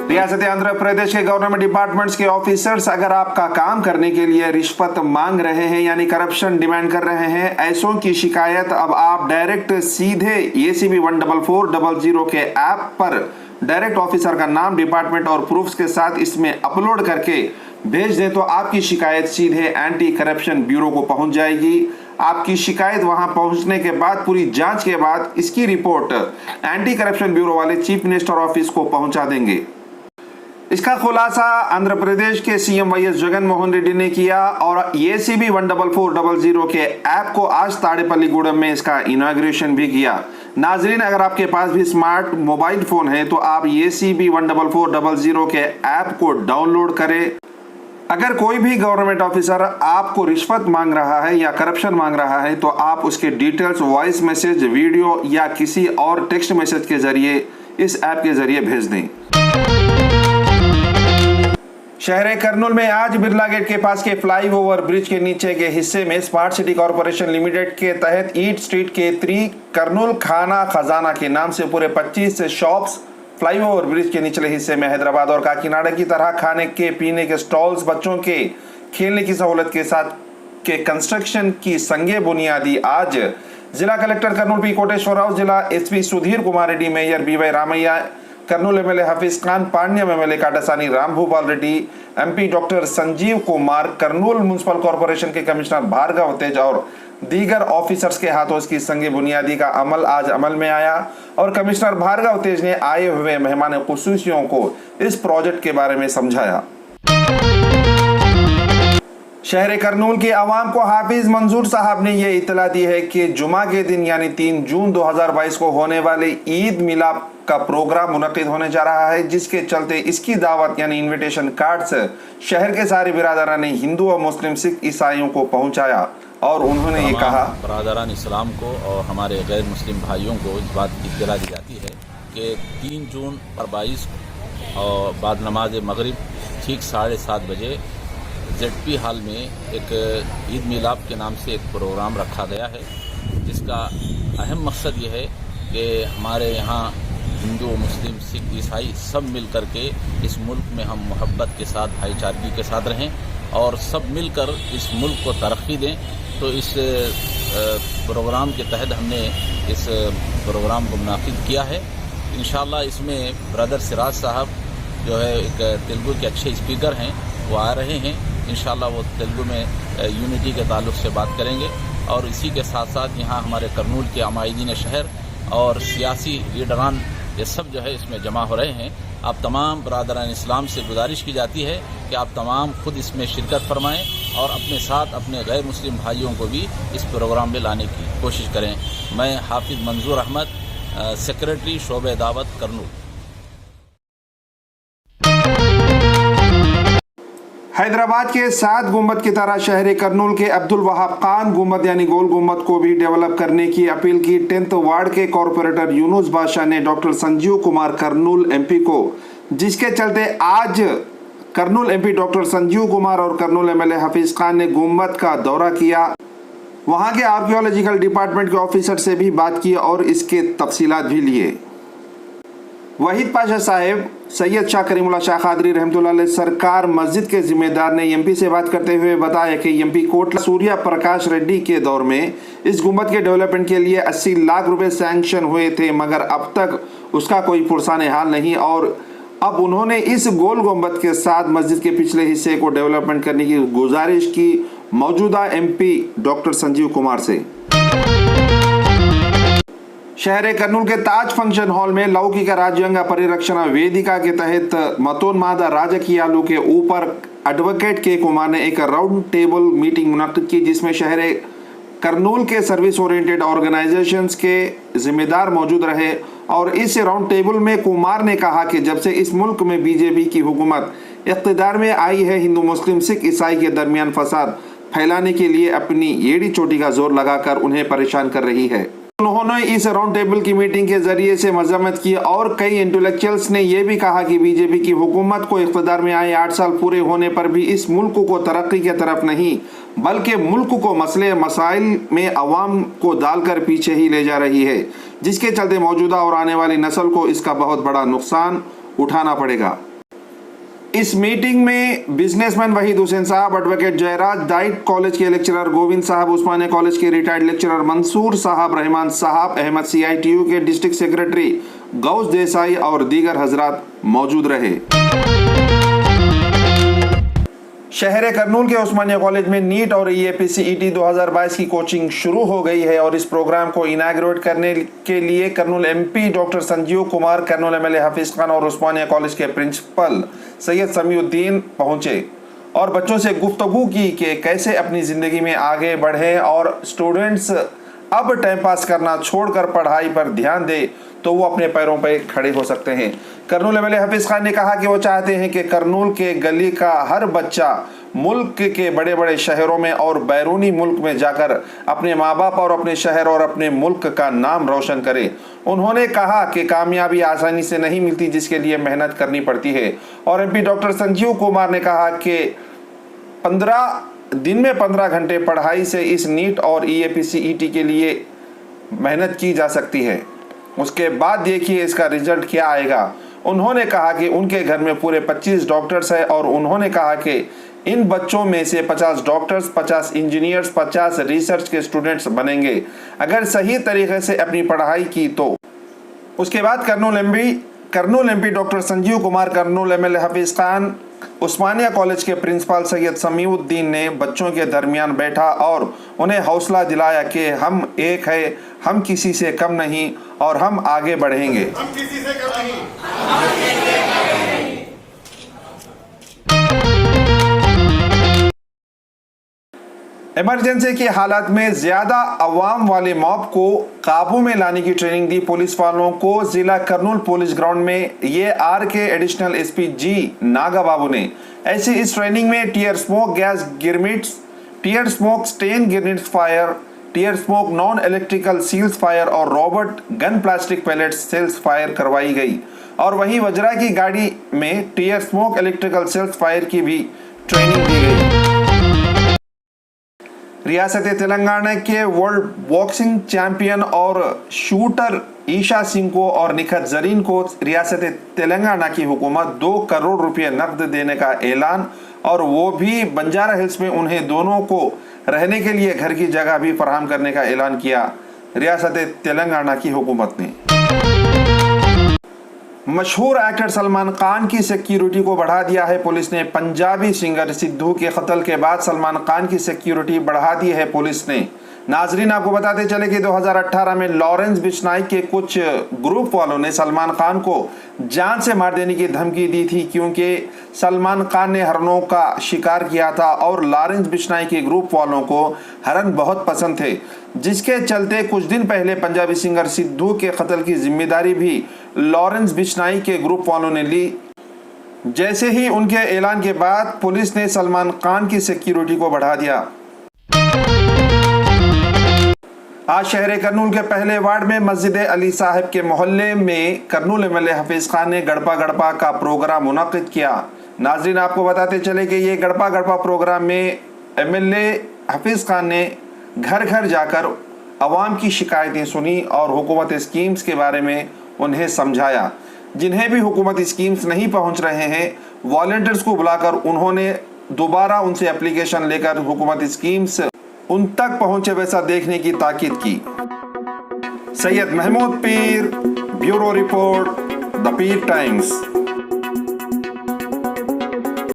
रियासत आंध्र प्रदेश के government departments के ऑफिसर्स अगर आपका काम करने के लिए रिश्वत मांग रहे हैं यानी करप्शन डिमांड कर रहे हैं, ऐसों की शिकायत अब आप डायरेक्ट सीधे ACB 14400 के ऐप पर डायरेक्ट ऑफिसर का नाम, डिपार्टमेंट और प्रूफ्स के साथ इसमें अपलोड करके भेज दें तो आपकी शिकायत सीधे एंटी करप्शन ब्यूरो को पहुंच जाएगी। आपकी शिकायत वहां पहुंचने के बाद पूरी जांच के बाद इसकी रिपोर्ट एंटी करप्शन ब्यूरो वाले चीफ मिनिस्टर ऑफिस को पहुंचा देंगे। इसका खुलासा आंध्र प्रदेश के CM YS जगनमोहन रेड्डी ने किया और ACB 14400 के ऐप को आज ताड़ेपल्लीगुड़म में इसका इनॉग्रेशन भी किया। नाजरीन, अगर आपके पास भी स्मार्ट मोबाइल फोन है तो आप ACB 14400 के ऐप को डाउनलोड करें। अगर कोई भी गवर्नमेंट ऑफिसर आपको रिश्वत मांग रहा है या करप्शन मांग रहा है तो आप उसके डिटेल्स वॉइस मैसेज, वीडियो या किसी और टेक्स्ट मैसेज के जरिए इस ऐप के जरिए भेज दें। शहर कर्नूल में आज बिरला गेट के पास के फ्लाईओवर ब्रिज के नीचे के हिस्से में स्मार्ट सिटी कॉरपोरेशन लिमिटेड के तहत ईट स्ट्रीट के 3 कर्नूल खाना खजाना के नाम से पूरे 25 शॉप्स फ्लाईओवर ब्रिज के निचले हिस्से में हैदराबाद और काकीनाडा की तरह खाने के पीने के स्टॉल्स, बच्चों के खेलने की सहूलत के साथ के कंस्ट्रक्शन की संगे बुनियादी आज जिला कलेक्टर कर्नूल P कोटेश्वर राव, जिला SP Sudhir Kumar Reddy, mayor BY Ramaiah, Kurnool MLA Hafeez Khan, Pandyam MLA Katasani Rambhupal Reddy, MP doctor Sanjeev Kumar, Kurnool municipal corporation के कमिश्नर भार्गव तेज और दीगर ऑफिसर्स के हाथों इसकी संगे बुनियादी का अमल आज अमल में आया और कमिश्नर भार्गव तेज ने आए हुए मेहमान खुसूसियों को इस प्रोजेक्ट के बारे में समझाया। शहर कर्नूल के अवाम को हाफिज मंजूर साहब ने यह इतला दी है कि जुमा के दिन यानी 3 जून 2022 को होने वाले ईद मिलाप का प्रोग्राम मुनक्किद होने जा रहा है, जिसके चलते इसकी दावत यानी इनविटेशन कार्ड्स शहर के सारे बिरादरान ने हिंदू और मुस्लिम, सिख, ईसाइयों को पहुंचाया और उन्होंने ये कहा, बिरादरान इस्लाम को और हमारे गैर मुस्लिम भाइयों को इस बात की इत्तला दी जाती है कि 3 जून और 22 और बाद नमाज मगरिब ठीक 7:30 बजे ZP हॉल में एक ईद मिलाप के नाम से एक प्रोग्राम रखा गया है, जिसका अहम मकसद ये है कि हमारे यहाँ हिंदू, मुस्लिम, सिख, ईसाई सब मिल कर के इस मुल्क में हम मोहब्बत के साथ, भाईचारगी के साथ रहें और सब मिलकर इस मुल्क को तरक्की दें। तो इस प्रोग्राम के तहत हमने इस प्रोग्राम को मुनाकिद किया है। इंशाअल्लाह इसमें ब्रदर सिराज साहब जो है एक तेलुगु के अच्छे स्पीकर हैं, वो आ रहे हैं। इंशाअल्लाह वो तेलुगु में यूनिटी के ताल्लुक से बात करेंगे और इसी के साथ साथ यहाँ हमारे कर्नूल के अमायदीन शहर और सियासी लीडरान ये सब जो है इसमें जमा हो रहे हैं। आप तमाम बरादरान इस्लाम से गुजारिश की जाती है कि आप तमाम खुद इसमें शिरकत फरमाएं और अपने साथ अपने गैर मुस्लिम भाइयों को भी इस प्रोग्राम में लाने की कोशिश करें। मैं हाफिज मंजूर अहमद, सेक्रेटरी शोबे दावत, कर्नूल। हैदराबाद के 7 गुंबद की तरह शहर कर्नूल के अब्दुल वहाब खान गुंबद यानी गोल गुंबद को भी डेवलप करने की अपील की 10th वार्ड के कॉरपोरेटर यूनुस बादशाह ने डॉक्टर संजीव कुमार कर्नूल MP को, जिसके चलते आज कर्नूल MP डॉक्टर संजीव कुमार और कर्नूल MLA हफीज खान ने गुंबद का दौरा किया। वहां के आर्कियोलॉजिकल डिपार्टमेंट के ऑफिसर से भी बात की और इसके तफसीलात भी लिए। वहीद पाशा साहेब, सैयद शाह करीमुल्लाह शाह कादरी रहमतुल्लाह अलैह सरकार मस्जिद के जिम्मेदार ने MP से बात करते हुए बताया कि MP कोटला सूर्या प्रकाश रेड्डी के दौर में इस गुंबद के डेवलपमेंट के लिए 80 लाख रुपए सैंक्शन हुए थे, मगर अब तक उसका कोई पुरसाने हाल नहीं और अब उन्होंने इस गोल गुंबद के साथ मस्जिद के पिछले हिस्से को डेवलपमेंट करने की गुजारिश की मौजूदा MP डॉक्टर संजीव कुमार से। शहर कर्नूल के ताज फंक्शन हॉल में लौकिक राज्यांग परिरक्षण वेदिका के तहत मतोन्माद राजकीयालू के ऊपर एडवोकेट के कुमार ने एक राउंड टेबल मीटिंग मुनक्किद की, जिसमें शहर कर्नूल के सर्विस ओरिएंटेड ऑर्गेनाइजेशंस के जिम्मेदार मौजूद रहे और इस राउंड टेबल में कुमार ने कहा कि जब से इस मुल्क में BJP की हुकूमत इख्तिदार में आई है, हिंदू, मुस्लिम, सिख, ईसाई के दरमियान फसाद फैलाने के लिए अपनी एड़ी चोटी का जोर लगाकर उन्हें परेशान कर रही है। उन्होंने इस राउंड टेबल की मीटिंग के जरिए से मजम्मत की और कई इंटेलेक्चुअल्स ने यह भी कहा कि BJP की हुकूमत को इख्तिदार में आए 8 साल पूरे होने पर भी इस मुल्क को तरक्की की तरफ नहीं बल्कि मुल्क को मसले मसाइल में अवाम को डालकर पीछे ही ले जा रही है, जिसके चलते मौजूदा और आने वाली नस्ल को इसका बहुत बड़ा नुकसान उठाना पड़ेगा। इस मीटिंग में बिजनेसमैन वहीद हुसैन साहब, एडवोकेट जयराज, डाइट कॉलेज के लेक्चरर गोविंद साहब, उस्मानिया कॉलेज के रिटायर्ड लेक्चरर मंसूर साहब, रहमान साहब, अहमद CITU के डिस्ट्रिक्ट सेक्रेटरी गौस देसाई और दीगर हजरात मौजूद रहे। शहर करनूल के उस्मानिया कॉलेज में नीट और EAPCET 2022 की कोचिंग शुरू हो गई है और इस प्रोग्राम को इनाग्रेट करने के लिए Kurnool MP doctor Sanjeev Kumar, Kurnool MLA Hafeez Khan और उस्मानिया कॉलेज के प्रिंसिपल सैयद समीउद्दीन पहुंचे और बच्चों से गुफ्तगू की कि कैसे अपनी ज़िंदगी में आगे बढ़े और स्टूडेंट्स अब टाइम पास करना छोड़कर पढ़ाई पर ध्यान दे तो वो अपने पैरों पर खड़े हो सकते हैं। कर्नूल MLA हफीज खान ने कहा कि वो चाहते हैं कि कर्नूल के गली का हर बच्चा मुल्क के बड़े बड़े शहरों में और बैरूनी मुल्क में जाकर अपने माँ बाप और अपने शहर और अपने मुल्क का नाम रोशन करे। उन्होंने कहा कि कामयाबी आसानी से नहीं मिलती, जिसके लिए मेहनत करनी पड़ती है। और MP डॉक्टर संजीव कुमार ने कहा कि 15 दिन में 15 घंटे पढ़ाई से इस नीट और EAPCET के लिए मेहनत की जा सकती है, उसके बाद देखिए इसका रिजल्ट क्या आएगा। उन्होंने कहा कि उनके घर में पूरे 25 डॉक्टर्स हैं और उन्होंने कहा कि इन बच्चों में से 50 डॉक्टर्स, 50 इंजीनियर्स, 50 रिसर्च के स्टूडेंट्स बनेंगे अगर सही तरीके से अपनी पढ़ाई की तो। उसके बाद Kurnool MP doctor Sanjeev Kumar, Kurnool MLA Hafeez Khan, Osmania college के प्रिंसिपल सैयद समीउद्दीन ने बच्चों के दरमियान बैठा और उन्हें हौसला दिलाया कि हम एक है, हम किसी से कम नहीं और हम आगे बढ़ेंगे। हम किसी से कम नहीं। इमरजेंसी की हालत में ज्यादा अवाम वाले मॉब को काबू में लाने की ट्रेनिंग दी पुलिस वालों को जिला कर्नूल पुलिस ग्राउंड में। ये RK additional SP G Naga Babu ने ऐसी इस ट्रेनिंग में tear smoke gas grenades, tear smoke stun grenades fire, tear smoke non electrical shells fire और rubber gun plastic pellets shells fire करवाई गई। और वहीं वज्रा की गाड़ी में tear smoke electrical shells fire की भी ट्रेनिंग दी गई। रियासत तेलंगाना के वर्ल्ड बॉक्सिंग चैंपियन और शूटर ईशा सिंह को और निखत जरीन को रियासत तेलंगाना की हुकूमत 2 करोड़ रुपए नकद देने का ऐलान, और वो भी बंजारा हिल्स में उन्हें दोनों को रहने के लिए घर की जगह भी फराहम करने का ऐलान किया रियासत तेलंगाना की हुकूमत ने। मशहूर एक्टर सलमान खान की सिक्योरिटी को बढ़ा दिया है पुलिस ने। पंजाबी सिंगर सिद्धू के कत्ल के बाद सलमान खान की सिक्योरिटी बढ़ा दी है पुलिस ने। नाजरीन, आपको बताते चले कि 2018 में लॉरेंस बिश्नोई के कुछ ग्रुप वालों ने सलमान खान को जान से मार देने की धमकी दी थी, क्योंकि सलमान खान ने हरणों का शिकार किया था और लॉरेंस बिश्नोई के ग्रुप वालों को हरण बहुत पसंद थे, जिसके चलते कुछ दिन पहले पंजाबी सिंगर सिद्धू के कत्ल की जिम्मेदारी भी लॉरेंस बिश्नोई के ग्रुप वालों ने ली। जैसे ही उनके ऐलान के बाद पुलिस ने सलमान खान की सिक्योरिटी को बढ़ा दिया। आज शहर कर्नूल के पहले वार्ड में मस्जिद अली साहिब के मोहल्ले में कर्नूल MLA हफीज खान ने गड़पा गड़पा का प्रोग्राम मुनक्किद किया। नाजरीन, आपको बताते चले कि ये गड़पा गड़पा प्रोग्राम में MLA हफीज खान ने घर घर जाकर अवाम की शिकायतें सुनी और हुकूमत स्कीम्स के बारे में उन्हें समझाया। जिन्हें भी हुकूमत स्कीम्स नहीं पहुंच रहे हैं, वॉलंटियर्स को बुलाकर उन्होंने दोबारा उनसे एप्लीकेशन लेकर हुकूमत स्कीम्स उन तक पहुंचे वैसा देखने की ताकीद की। सैयद महमूद पीर, bureau report, the Pir times.